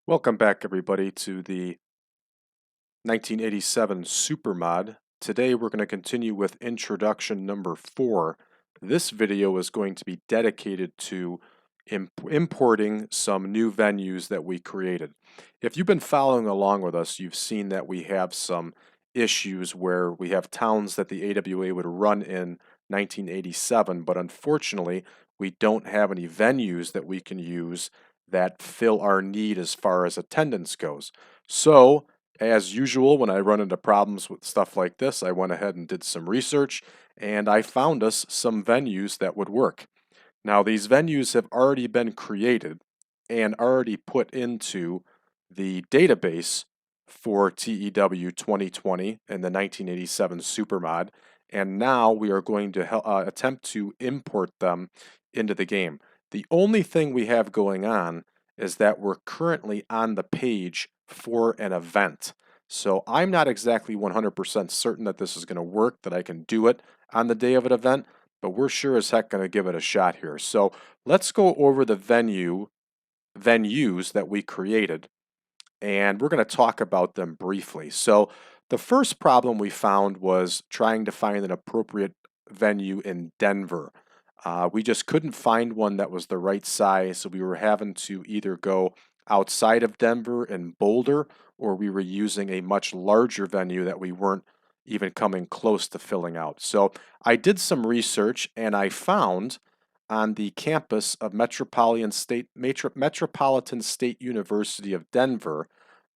Welcome back, everybody, to the 1987 Supermod. Today we're going to continue with introduction number 4. This video is going to be dedicated to importing some new venues that we created. If you've been following along with us, you've seen that we have some issues where we have towns that the AWA would run in 1987, but unfortunately we don't have any venues that we can use that fill our need as far as attendance goes. So, as usual, when I run into problems with stuff like this, I went ahead and did some research and I found us some venues that would work. Now, these venues have already been created and already put into the database for TEW 2020 and the 1987 Supermod, and now we are going to attempt to import them into the game. The only thing we have going on is that we're currently on the page for an event. So I'm not exactly 100% certain that this is going to work, that I can do it on the day of an event, but we're sure as heck going to give it a shot here. So let's go over the venues that we created, and we're going to talk about them briefly. So the first problem we found was trying to find an appropriate venue in Denver. We just couldn't find one that was the right size, so we were having to either go outside of Denver in Boulder, or we were using a much larger venue that we weren't even coming close to filling out. So I did some research and I found on the campus of Metropolitan State University of Denver,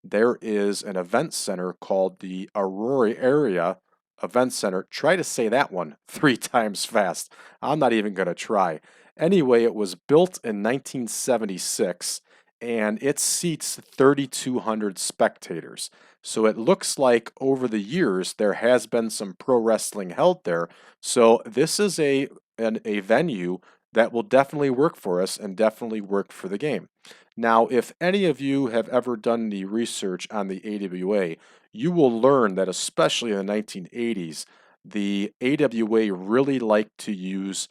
there is an event center called the Aurora Area Event Center. Try to say that one 3 times fast. I'm not even going to try. Anyway, it was built in 1976 and it seats 3,200 spectators. So it looks like over the years there has been some pro wrestling held there. So this is a venue that will definitely work for us and definitely work for the game. Now, if any of you have ever done the research on the AWA, you will learn that especially in the 1980s, the AWA really liked to use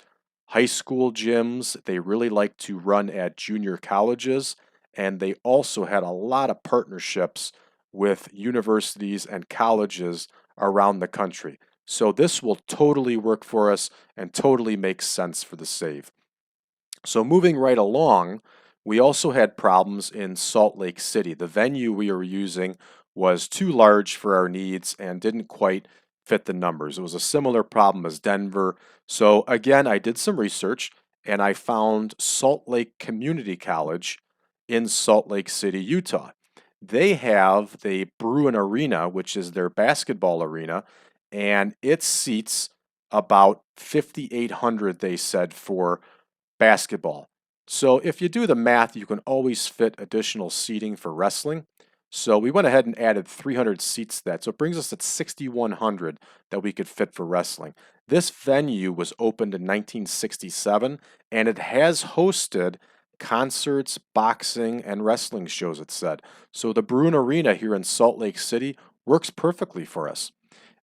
high school gyms. They really liked to run at junior colleges, and they also had a lot of partnerships with universities and colleges around the country. So this will totally work for us and totally makes sense for the save. So moving right along, we also had problems in Salt Lake City. The venue we were using was too large for our needs and didn't quite fit the numbers. It was a similar problem as Denver. So again, I did some research and I found Salt Lake Community College in Salt Lake City, Utah. They have the Bruin Arena, which is their basketball arena, and it seats about 5,800, they said, for basketball. So if you do the math, you can always fit additional seating for wrestling. So we went ahead and added 300 seats to that. So it brings us at 6,100 that we could fit for wrestling. This venue was opened in 1967 and it has hosted concerts, boxing, and wrestling shows, it said. So the Bruin Arena here in Salt Lake City works perfectly for us.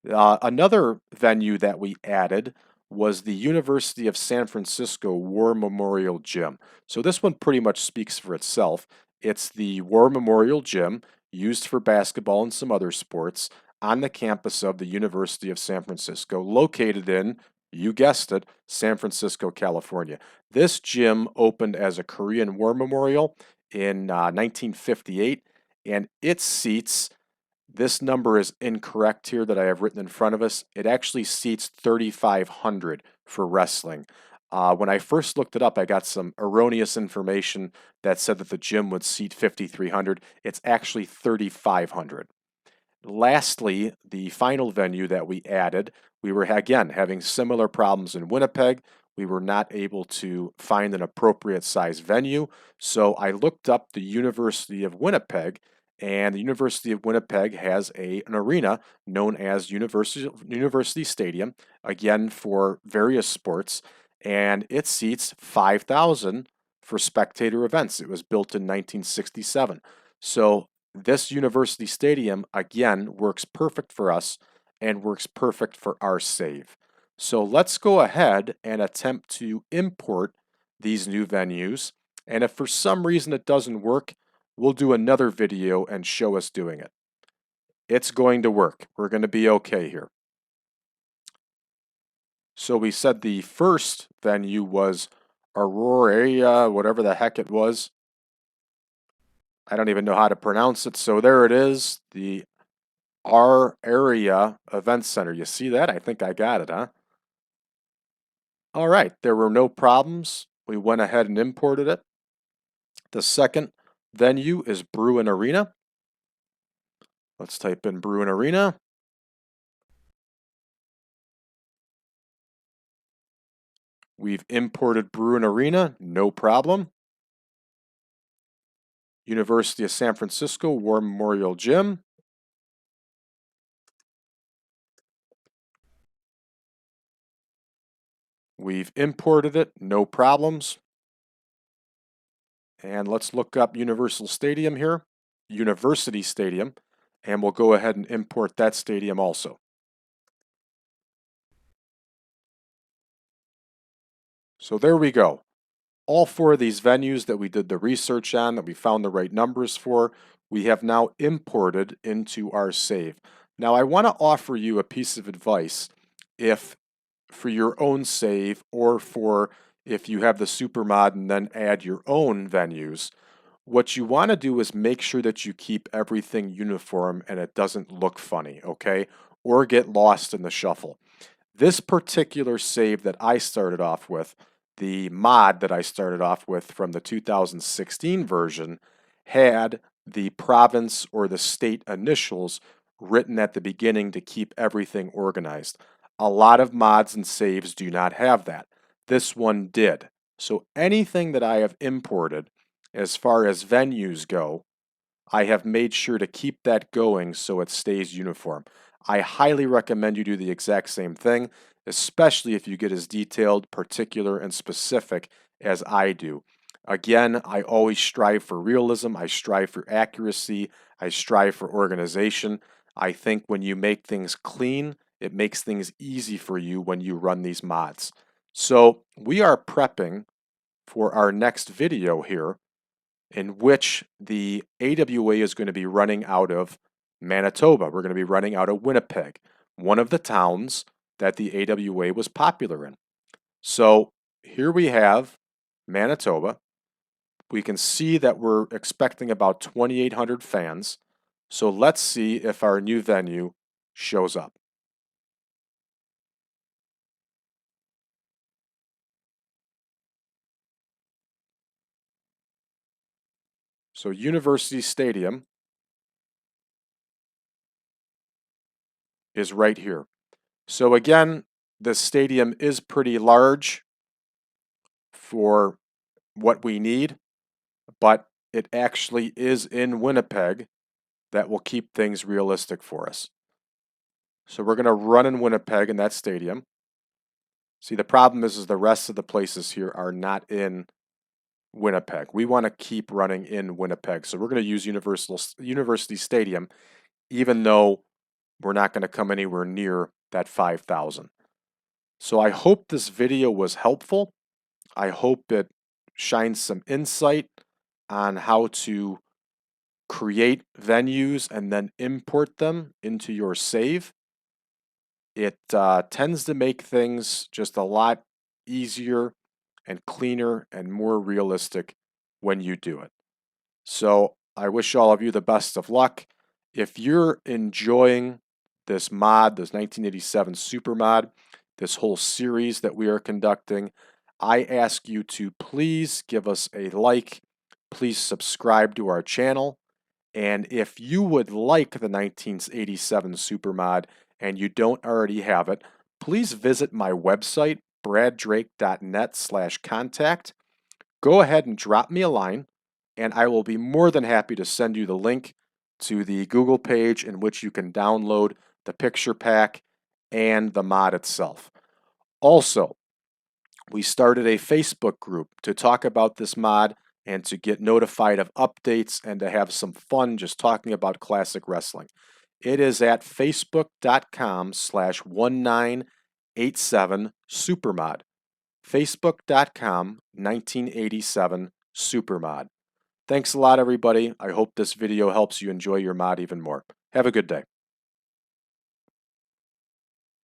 Another venue that we added was the University of San Francisco War Memorial Gym. So this one pretty much speaks for itself. It's the War Memorial Gym used for basketball and some other sports on the campus of the University of San Francisco, located in, you guessed it, San Francisco, California. This gym opened as a Korean War Memorial in 1958, and it seats, this number is incorrect here that I have written in front of us. It actually seats 3,500 for wrestling. When I first looked it up, I got some erroneous information that said that the gym would seat 5,300. It's actually 3,500. Lastly, the final venue that we added, we were again having similar problems in Winnipeg. We were not able to find an appropriate size venue, so I looked up the University of Winnipeg, and the University of Winnipeg has an arena known as University Stadium, again for various sports, and it seats 5,000 for spectator events. It was built in 1967. So this University Stadium, again, works perfect for us and works perfect for our save. So let's go ahead and attempt to import these new venues. And if for some reason it doesn't work, we'll do another video and show us doing it. It's going to work. We're going to be okay here. So we said the first venue was Aurora, whatever the heck it was. I don't even know how to pronounce it. So there it is, the R Area Event Center. You see that? I think I got it, huh? All right, there were no problems. We went ahead and imported it. The second venue is Bruin Arena. Let's type in Bruin Arena. We've imported Bruin Arena, no problem. University of San Francisco War Memorial Gym. We've imported it, no problems. And let's look up Universal Stadium here, University Stadium, and we'll go ahead and import that stadium also. So there we go. All four of these venues that we did the research on, that we found the right numbers for, we have now imported into our save. Now I want to offer you a piece of advice if for your own save or for if you have the supermod and then add your own venues. What you want to do is make sure that you keep everything uniform and it doesn't look funny, okay? Or get lost in the shuffle. This particular save that I started off with, the mod that I started off with from the 2016 version, had the province or the state initials written at the beginning to keep everything organized. A lot of mods and saves do not have that. This one did. So anything that I have imported as far as venues go, I have made sure to keep that going so it stays uniform. I highly recommend you do the exact same thing, especially if you get as detailed, particular, and specific as I do. Again, I always strive for realism, I strive for accuracy, I strive for organization. I think when you make things clean, it makes things easy for you when you run these mods. So we are prepping for our next video here in which the AWA is going to be running out of Manitoba. We're going to be running out of Winnipeg, one of the towns that the AWA was popular in. So here we have Manitoba. We can see that we're expecting about 2,800 fans. So let's see if our new venue shows up. So University Stadium is right here. So again, the stadium is pretty large for what we need, but it actually is in Winnipeg that will keep things realistic for us. So we're going to run in Winnipeg in that stadium. See, the problem is the rest of the places here are not in Winnipeg. We want to keep running in Winnipeg. So we're going to use University Stadium, even though we're not going to come anywhere near that 5,000. So I hope this video was helpful. I hope it shines some insight on how to create venues and then import them into your save. It tends to make things just a lot easier and cleaner and more realistic when you do it. So I wish all of you the best of luck. If you're enjoying this mod, this 1987 Super Mod, this whole series that we are conducting, I ask you to please give us a like, please subscribe to our channel, and if you would like the 1987 Supermod and you don't already have it, please visit my website, braddrake.net/contact. Go ahead and drop me a line, and I will be more than happy to send you the link to the Google page in which you can download the picture pack and the mod itself. Also, we started a Facebook group to talk about this mod and to get notified of updates and to have some fun just talking about classic wrestling. It is at facebook.com/1987supermod. Facebook.com 1987supermod. Thanks a lot, everybody. I hope this video helps you enjoy your mod even more. Have a good day.